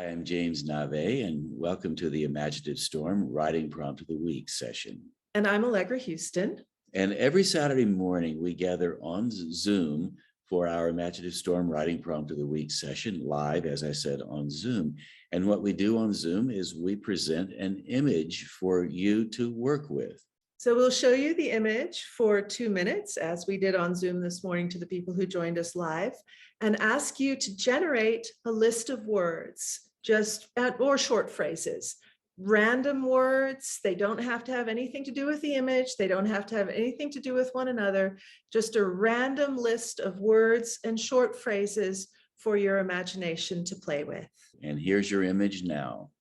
I'm James Nave, and welcome to the Imaginative Storm Writing Prompt of the Week session. And I'm Allegra Houston. And every Saturday morning, we gather on Zoom for our Imaginative Storm Writing Prompt of the Week session, live, as I said, on Zoom. And what we do on Zoom is we present an image for you to work with. So we'll show you the image for 2 minutes, as we did on Zoom this morning to the people who joined us live, and ask you to generate a list of words, or short phrases, random words. They don't have to have anything to do with the image. They don't have to have anything to do with one another. Just a random list of words and short phrases for your imagination to play with. And here's your image now.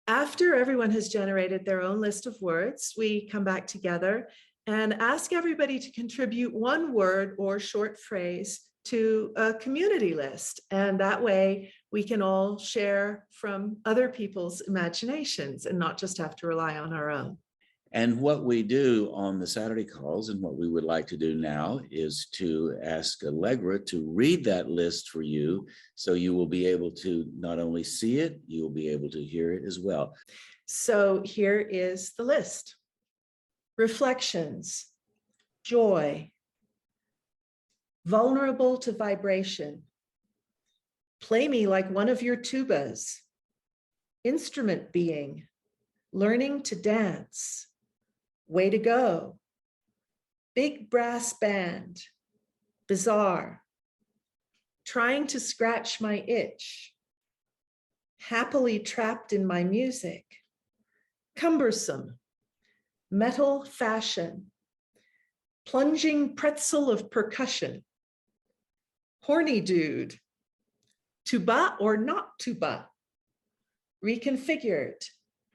After everyone has generated their own list of words, we come back together and ask everybody to contribute one word or short phrase to a community list. And that way we can all share from other people's imaginations and not just have to rely on our own. And what we do on the Saturday calls, and what we would like to do now, is to ask Allegra to read that list for you, so you will be able to not only see it, you will be able to hear it as well. So here is the list. Reflections, joy, vulnerable to vibration, play me like one of your tubas, instrument being, learning to dance, way to go, big brass band, bizarre, trying to scratch my itch, happily trapped in my music, cumbersome, metal fashion, plunging pretzel of percussion, horny dude, tuba or not tuba, reconfigured,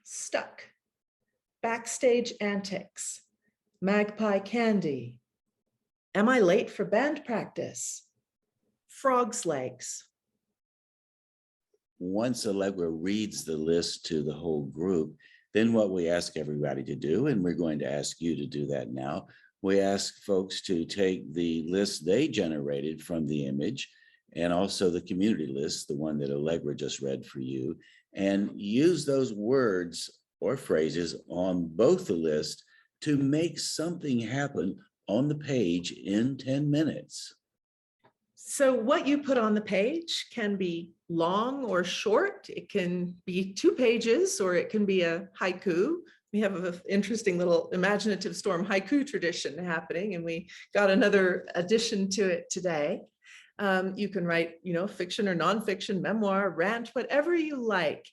stuck, backstage antics, magpie candy, am I late for band practice, frog's legs. Once Allegra reads the list to the whole group, then what we ask everybody to do, and we're going to ask you to do that now, we ask folks to take the list they generated from the image and also the community list, the one that Allegra just read for you, and use those words or phrases on both the list to make something happen on the page in 10 minutes. So what you put on the page can be long or short. It can be 2 pages, or it can be a haiku We have an interesting little imaginative storm haiku tradition happening, and we got another addition to it today. You can write, fiction or nonfiction, memoir, rant, whatever you like.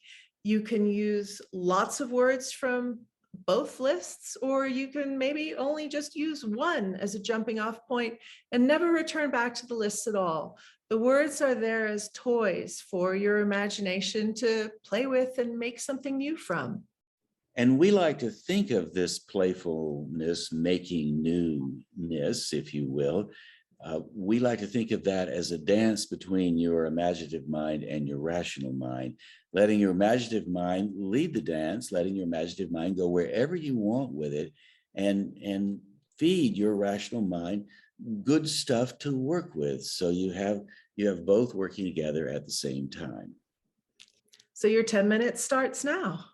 You can use lots of words from both lists, or you can maybe only just use one as a jumping off point and never return back to the lists at all. The words are there as toys for your imagination to play with and make something new from. And we like to think of this playfulness, making newness, if you will. We like to think of that as a dance between your imaginative mind and your rational mind, letting your imaginative mind lead the dance, letting your imaginative mind go wherever you want with it, and feed your rational mind good stuff to work with. So you have both working together at the same time. So your 10 minutes starts now.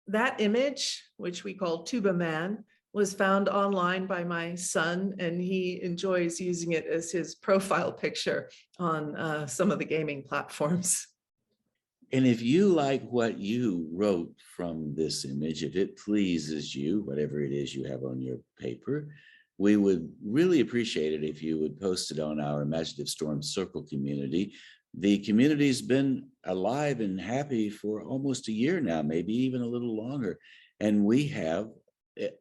that image, which we call Tuba Man, was found online by my son, and he enjoys using it as his profile picture on some of the gaming platforms. And if you like what you wrote from this image, if it pleases you, whatever it is you have on your paper, we would really appreciate it if you would post it on our Imaginative Storm Circle community. The community's been alive and happy for almost a year now, maybe even a little longer. And we have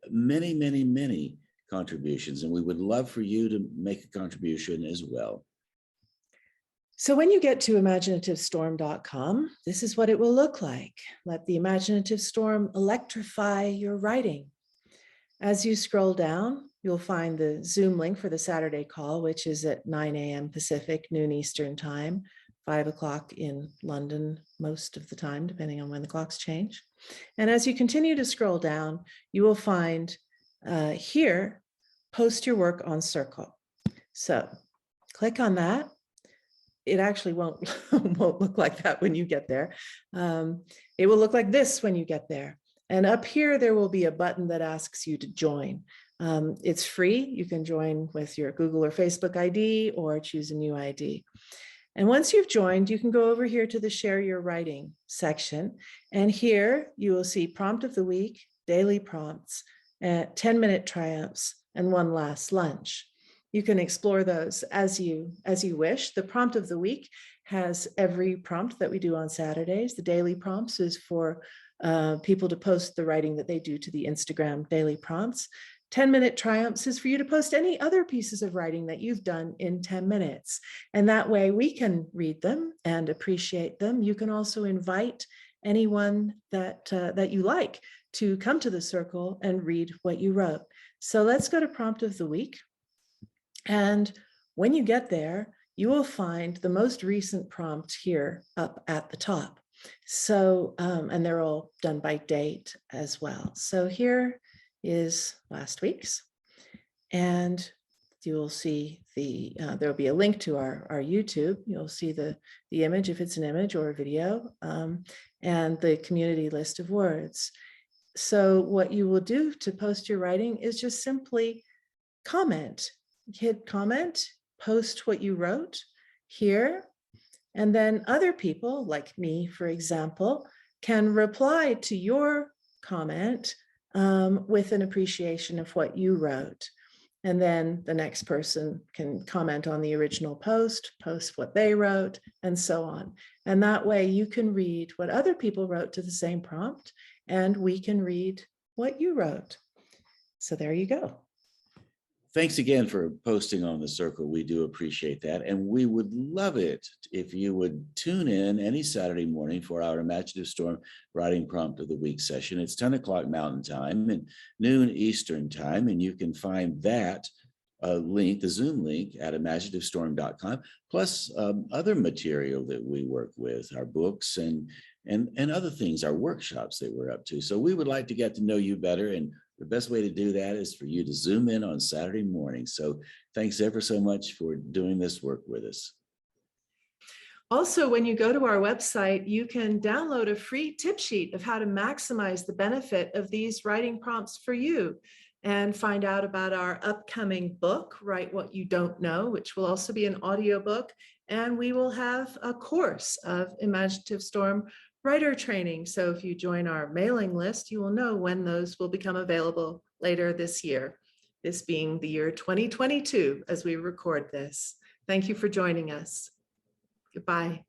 many, many, many contributions, and we would love for you to make a contribution as well. So when you get to imaginativestorm.com, this is what it will look like. Let the imaginative storm electrify your writing. As you scroll down, you'll find the Zoom link for the Saturday call, which is at 9 a.m. Pacific, noon Eastern time, 5 o'clock in London most of the time, depending on when the clocks change. And as you continue to scroll down, you will find here, post your work on Circle. So click on that. It actually won't look like that when you get there. It will look like this when you get there. And up here, there will be a button that asks you to join. It's free. You can join with your Google or Facebook ID or choose a new ID. And once you've joined, you can go over here to the Share Your Writing section. And here you will see Prompt of the Week, Daily Prompts, 10-minute triumphs, and one last lunch. You can explore those as you wish. The Prompt of the Week has every prompt that we do on Saturdays. The Daily Prompts is for people to post the writing that they do to the Instagram Daily Prompts. 10-minute triumphs is for you to post any other pieces of writing that you've done in 10 minutes. And that way we can read them and appreciate them. You can also invite anyone that you like to come to the circle and read what you wrote. So let's go to Prompt of the Week. And when you get there, you will find the most recent prompt here up at the top. So, and they're all done by date as well. So here is last week's, and you will see there will be a link to our YouTube. You'll see the image if it's an image or a video, and the community list of words. So what you will do to post your writing is just simply comment. Hit comment, post what you wrote here, and then other people like me, for example, can reply to your comment with an appreciation of what you wrote. And then the next person can comment on the original post what they wrote, and so on. And that way you can read what other people wrote to the same prompt, and we can read what you wrote. So there you go. Thanks again for posting on the Circle. We do appreciate that. And we would love it if you would tune in any Saturday morning for our Imaginative Storm Writing Prompt of the Week session. It's 10 o'clock Mountain Time and noon Eastern Time. And you can find that link, the Zoom link, at imaginativestorm.com, plus other material that we work with, our books and other things, our workshops that we're up to. So we would like to get to know you better, and the best way to do that is for you to Zoom in on Saturday morning. So thanks ever so much for doing this work with us. Also, when you go to our website, you can download a free tip sheet of how to maximize the benefit of these writing prompts for you, and find out about our upcoming book, Write What You Don't Know, which will also be an audiobook. And we will have a course of Imaginative Storm writer training. So if you join our mailing list, you will know when those will become available later this year, this being the year 2022 as we record this. Thank you for joining us. Goodbye.